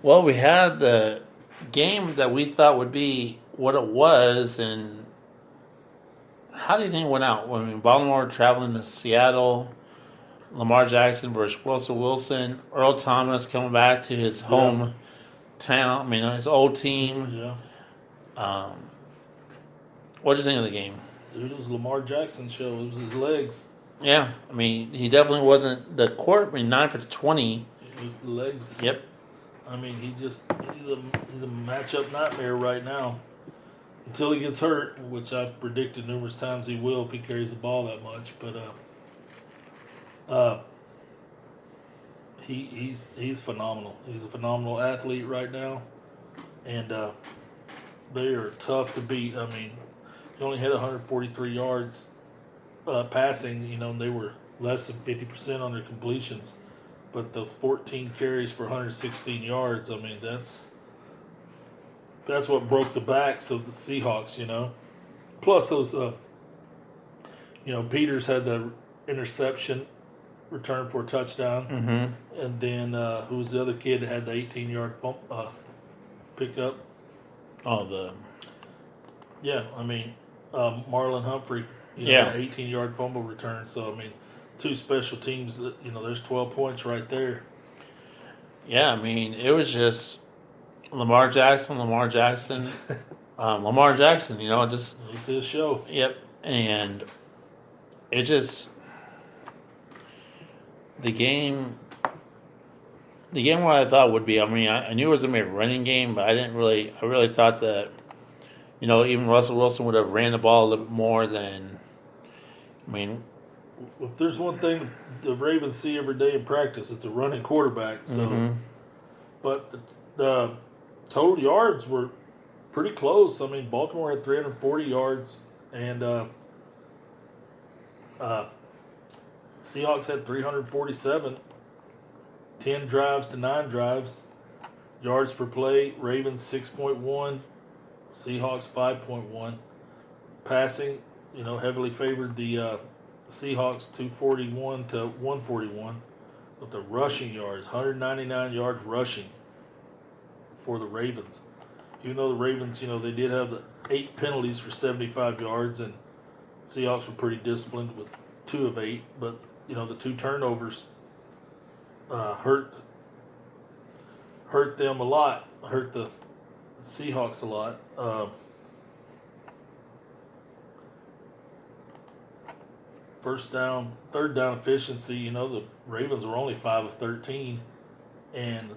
Well, we had the game that we thought would be what it was, and how do you think it went out? I mean, Baltimore traveling to Seattle, Lamar Jackson versus Russell Wilson, Earl Thomas coming back to his hometown. I mean, his old team. Yeah. What did you think of the game? Dude, it was Lamar Jackson's show. It was his legs. Yeah, I mean, he definitely wasn't the court. I mean, 9 for 20. It was the legs. Yep. I mean, he's a matchup nightmare right now. Until he gets hurt, which I've predicted numerous times he will if he carries the ball that much. But he's phenomenal. He's a phenomenal athlete right now, and they are tough to beat. I mean, he only had 143 yards passing. You know, and they were less than 50% on their completions, but the 14 carries for 116 yards. I mean, that's what broke the backs of the Seahawks. You know, plus those. Peters had the interception return for a touchdown. Mm-hmm. And then who was the other kid that had the 18-yard pickup? I mean, Marlon Humphrey, 18-yard fumble return. So, I mean, two special teams, there's 12 points right there. Yeah, I mean, it was just Lamar Jackson, just... It's his show. Yep, and it just... The game what I thought would be, I mean, I knew it was going to be a running game, but I really thought that, even Russell Wilson would have ran the ball a little bit more than, if there's one thing the Ravens see every day in practice, it's a running quarterback. So, But the total yards were pretty close. I mean, Baltimore had 340 yards, and Seahawks had 347. 10 drives to 9 drives. Yards per play, Ravens 6.1, Seahawks 5.1. Passing, heavily favored the Seahawks 241 to 141. But the rushing yards, 199 yards rushing for the Ravens. Even though the Ravens, they did have the 8 penalties for 75 yards, and Seahawks were pretty disciplined with 2 of 8. But, the 2 turnovers hurt them a lot, hurt the Seahawks a lot. Third down efficiency, the Ravens were only 5 of 13, and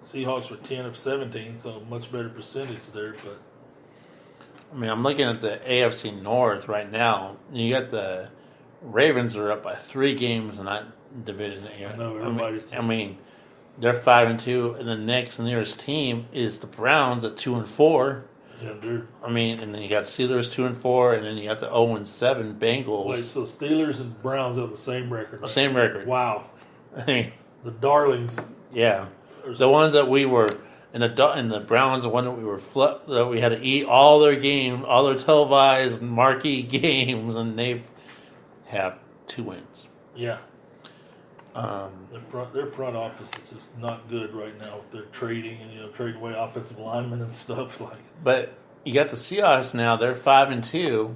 Seahawks were 10 of 17, so much better percentage there. But I mean, I'm looking at the AFC North right now. You got the Ravens are up by 3 games in that division. I know everybody's. They're 5-2, and the nearest team is the Browns at 2-4. Yeah, dude. And then you got Steelers 2-4, and then you got the 0-7 Bengals. Wait, so Steelers and Browns have the same record? The same record. Wow. The darlings. Yeah, the ones that we were, and the Browns, the one that we were that we had to eat all their televised marquee games, and they have 2 wins. Yeah. Their front office is just not good right now. They're trading and trading away offensive linemen and stuff like. But you got the Seahawks now; they're 5-2,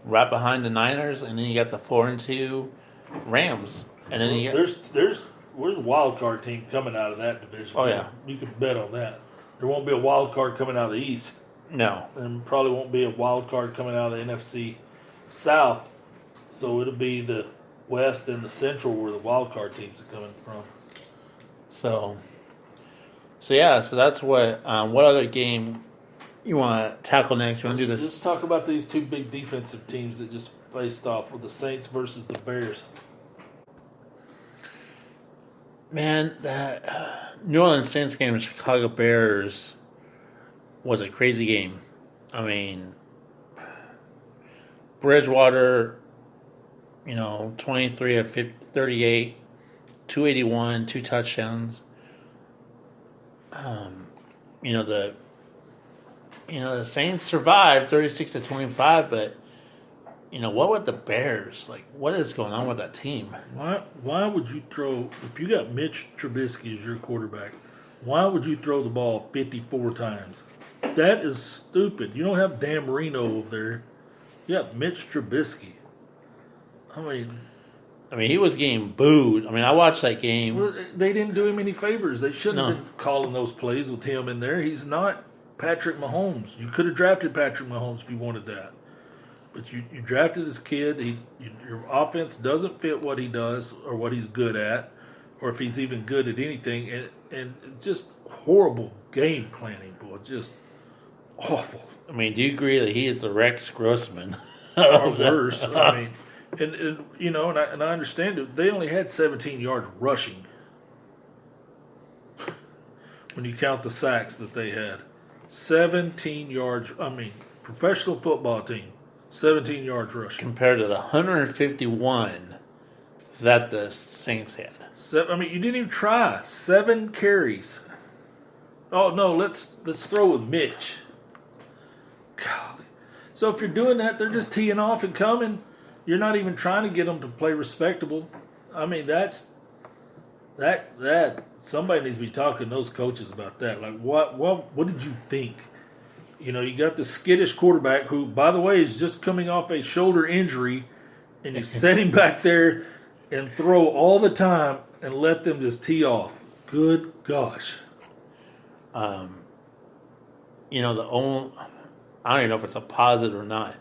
right behind the Niners, and then you got the 4-2 Rams, and then you got there's a wild card team coming out of that division. Oh yeah, you can bet on that. There won't be a wild card coming out of the East. No, and probably won't be a wild card coming out of the NFC South. So it'll be the West and the Central where the wild card teams are coming from. So that's what other game you want to tackle next? You want to do this? Let's talk about these 2 big defensive teams that just faced off with the Saints versus the Bears. Man, that New Orleans Saints game and Chicago Bears was a crazy game. I mean, Bridgewater, 23 of 38, 281, 2 touchdowns. The Saints survived 36-25, but what with the Bears? Like, what is going on with that team? Why would you throw, if you got Mitch Trubisky as your quarterback, Why would you throw the ball 54 times? That is stupid. You don't have Dan Marino over there. You have Mitch Trubisky. I mean, he was getting booed. I mean, I watched that game. well, they didn't do him any favors. They shouldn't No. have been calling those plays with him in there. He's not Patrick Mahomes. You could have drafted Patrick Mahomes if you wanted that. But you drafted this kid. Your offense doesn't fit what he does or what he's good at, or if he's even good at anything. And just horrible game planning, boy. Just awful. I mean, do you agree that he is the Rex Grossman? Or worse. I mean, and you know, and I understand it. They only had 17 yards rushing when you count the sacks that they had. 17 yards. I mean, professional football team, 17 yards rushing. Compared to the 151 that the Saints had. I mean, you didn't even try. 7 carries. Oh no, let's throw with Mitch. God. So if you're doing that, they're just teeing off and coming. You're not even trying to get them to play respectable. I mean, that somebody needs to be talking to those coaches about that. Like, what did you think? You know, you got the skittish quarterback who, by the way, is just coming off a shoulder injury, and you set him back there and throw all the time and let them just tee off. Good gosh. You know, I don't even know if it's a positive or not.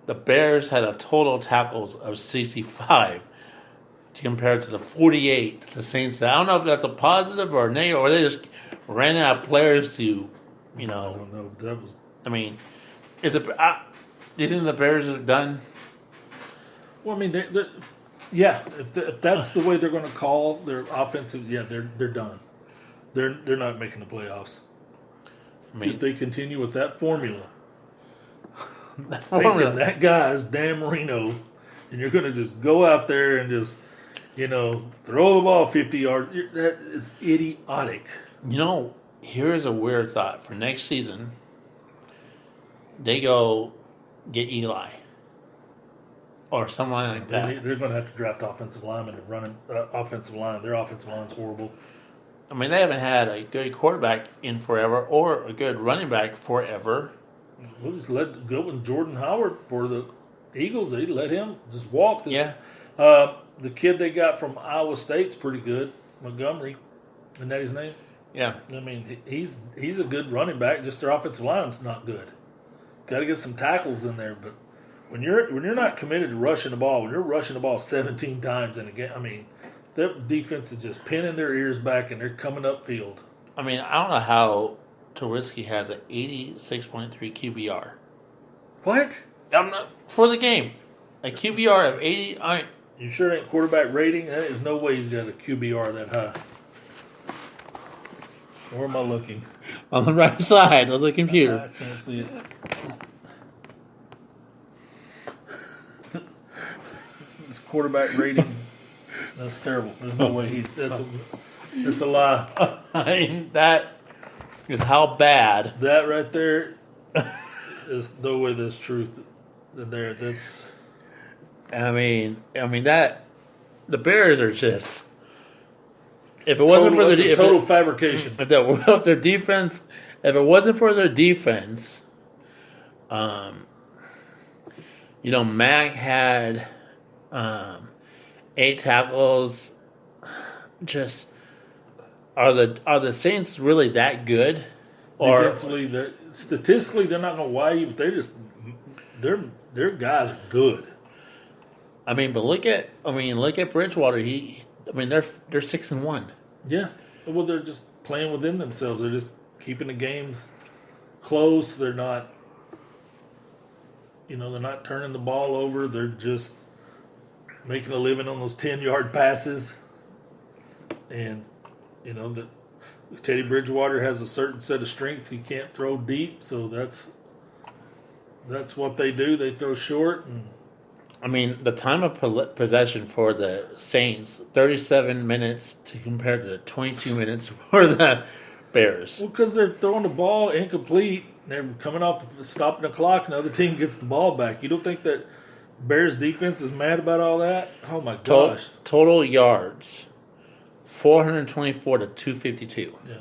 The Bears had a total tackles of 65 to compare to the 48 the Saints had. I don't know if that's a positive or a negative, or they just ran out of players to, you I know. don't know. That was. I mean, do you think the Bears are done? Well, I mean, yeah. If that's the way they're going to call their offensive, yeah, they're done. They're not making the playoffs. I mean, If they continue with that formula. that Thinking formula- that guy is Dan Marino, and you're going to just go out there and just, you know, throw the ball 50 yards. That is idiotic. You know, here's a weird thought. For next season, they go get Eli. Or something like that. They're going to have to draft offensive linemen and run offensive line. Their offensive line's horrible. I mean, they haven't had a good quarterback in forever or a good running back forever. Well, just let go with Jordan Howard for the Eagles. They let him just walk. Yeah. The kid they got from Iowa State's pretty good. Montgomery. Isn't that his name? Yeah. I mean, he's a good running back. Just their offensive line's not good. Got to get some tackles in there. But when you're not committed to rushing the ball, when you're rushing the ball 17 times in a game, I mean, their defense is just pinning their ears back and they're coming upfield. I mean, I don't know how Trubisky has an 86.3 QBR. What? I'm not for the game. A QBR of 80. You sure ain't quarterback rating? There's no way he's got a QBR that high. Where am I looking? On the right side of the computer. I can't see it. His quarterback rating. That's terrible. There's no way that's a lie. I mean, that is how bad. That right there is no way there's truth there. That's. I mean that the Bears are just. If it wasn't for the total fabrication. If their defense, if it wasn't for their defense, you know, Mac had 8 tackles. Just are the Saints really that good? Or Defensively, statistically, they're not going to wire you, but their guys are good. I mean, but look at Bridgewater. They're 6-1. Yeah. Well, they're just playing within themselves. They're just keeping the games close. They're not, they're not turning the ball over. They're just making a living on those 10-yard passes. And, that Teddy Bridgewater has a certain set of strengths. He can't throw deep, so that's what they do. They throw short. And I mean, the time of possession for the Saints, 37 minutes to compare to 22 minutes for the Bears. well, because they're throwing the ball incomplete. They're coming off stopping the clock, and the other team gets the ball back. You don't think that Bears defense is mad about all that? Oh my gosh! Total yards, 424 to 252. Yeah,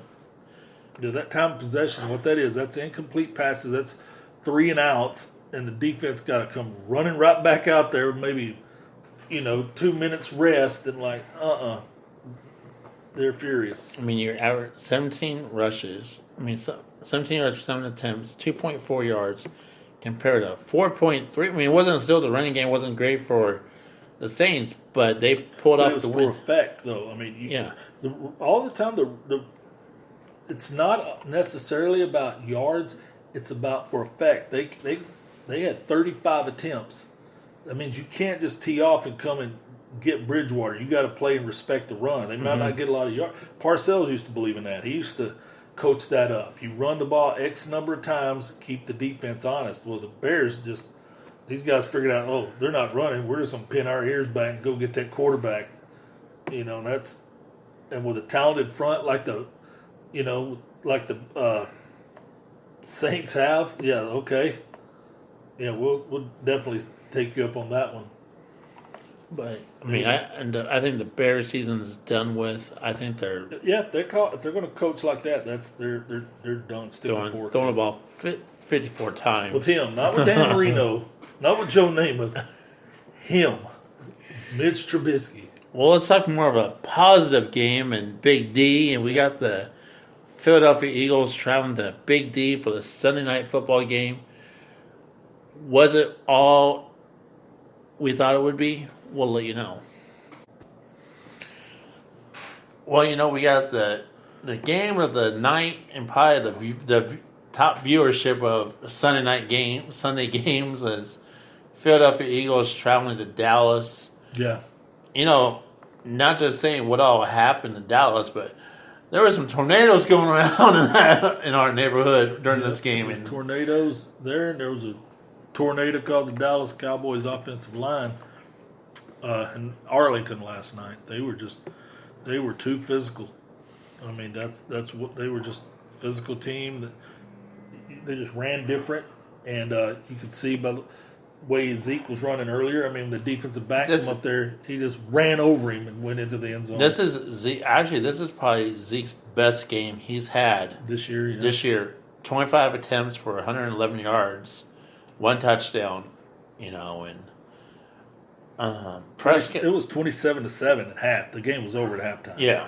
Yeah, that time of possession, what that is, that's incomplete passes. That's 3 and outs, and the defense got to come running right back out there. Maybe 2 minutes rest, and they're furious. I mean, you're average 17 rushes. 17 rushes, 7 attempts, 2.4 yards compared to 4.3. I mean, it wasn't still the running game wasn't great for the Saints, but they pulled off the win. For effect, though. I mean, all the time it's not necessarily about yards. It's about for effect. They had 35 attempts. That means you can't just tee off and come and get Bridgewater. You got to play and respect the run. They might not get a lot of yards. Parcells used to believe in that. He used to coach that up. You run the ball X number of times, keep the defense honest. Well, the Bears these guys figured out, they're not running. We're just going to pin our ears back and go get that quarterback. And with a talented front like the Saints have, okay. Yeah, we'll definitely take you up on that one. But I think the Bears season's done with. I think they're if they're going to coach like that, they're done. throwing the ball 54 times with him, not with Dan Marino, not with Joe Namath. Him, Mitch Trubisky. Well, let's talk more of a positive game and Big D, and we got the Philadelphia Eagles traveling to Big D for the Sunday night football game. Was it all we thought it would be? We'll let you know. Well, we got the game of the night and probably the top viewership of Sunday games is Philadelphia Eagles traveling to Dallas. Yeah. Not just saying what all happened in Dallas, but there were some tornadoes going around in our neighborhood during this game. And tornadoes there, and there was a tornado called the Dallas Cowboys offensive line in Arlington last night. They were too physical. I mean, that's what they were, just physical team that they just ran different, and you could see by the way Zeke was running earlier. I mean, the defensive back came up there, he just ran over him and went into the end zone. This is Zeke. Actually, this is probably Zeke's best game he's had this year. Yeah. This year, 25 attempts for 111 yards, 1 touchdown. And Prescott. It was 27-7 at half. The game was over at halftime. Yeah.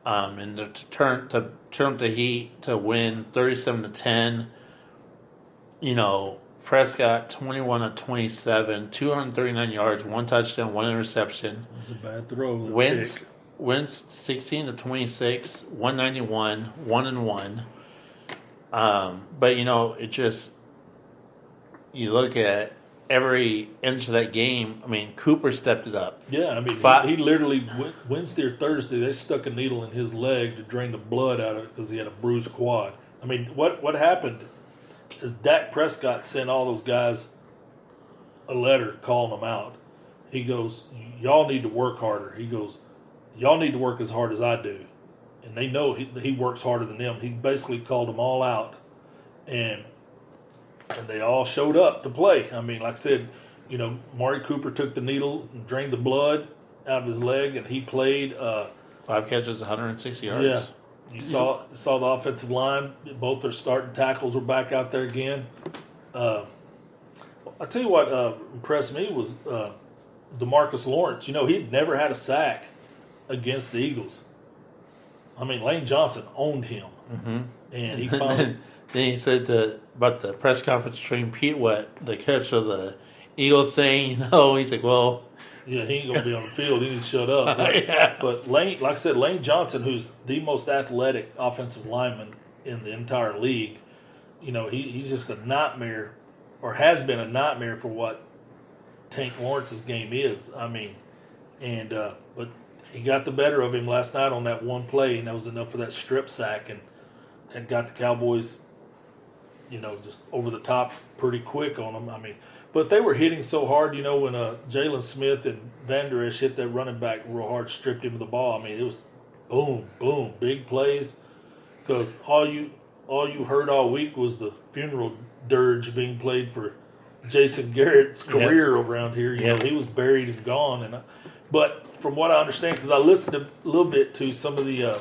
And to turn the Heat to win 37-10. Prescott 21 of 27, 239 yards, 1 touchdown, 1 interception. It was a bad throw. Wins 16 to 26, 191, 1-1. But it just, you look at every inch of that game. I mean, Cooper stepped it up. Yeah, I mean, he literally Wednesday or Thursday they stuck a needle in his leg to drain the blood out of it because he had a bruised quad. I mean, what happened is Dak Prescott sent all those guys a letter calling them out. He goes, y'all need to work harder. He goes, y'all need to work as hard as I do. And they know he works harder than them. He basically called them all out. And they all showed up to play. I mean, like I said, Mari Cooper took the needle and drained the blood out of his leg, and he played. 5 catches, 160 yards. Yeah. You saw the offensive line. Both their starting tackles were back out there again. I tell you what impressed me was DeMarcus Lawrence. He'd never had a sack against the Eagles. I mean, Lane Johnson owned him. Mm-hmm. And he finally... Then he said about the press conference between Pete Wett, the coach of the Eagles, saying, he's like, well... Yeah, he ain't going to be on the field. He needs to shut up. Yeah. But Lane, like I said, Lane Johnson, who's the most athletic offensive lineman in the entire league, he's just a nightmare, or has been a nightmare for what Tank Lawrence's game is. I mean, but he got the better of him last night on that one play, and that was enough for that strip sack, and got the Cowboys, just over the top pretty quick on them. I mean, but they were hitting so hard, when Jalen Smith and Van Der Esch hit that running back real hard, stripped him of the ball. I mean, it was boom, boom, big plays. Because all you heard all week was the funeral dirge being played for Jason Garrett's career around here. He was buried and gone. But from what I understand, because I listened a little bit to some of the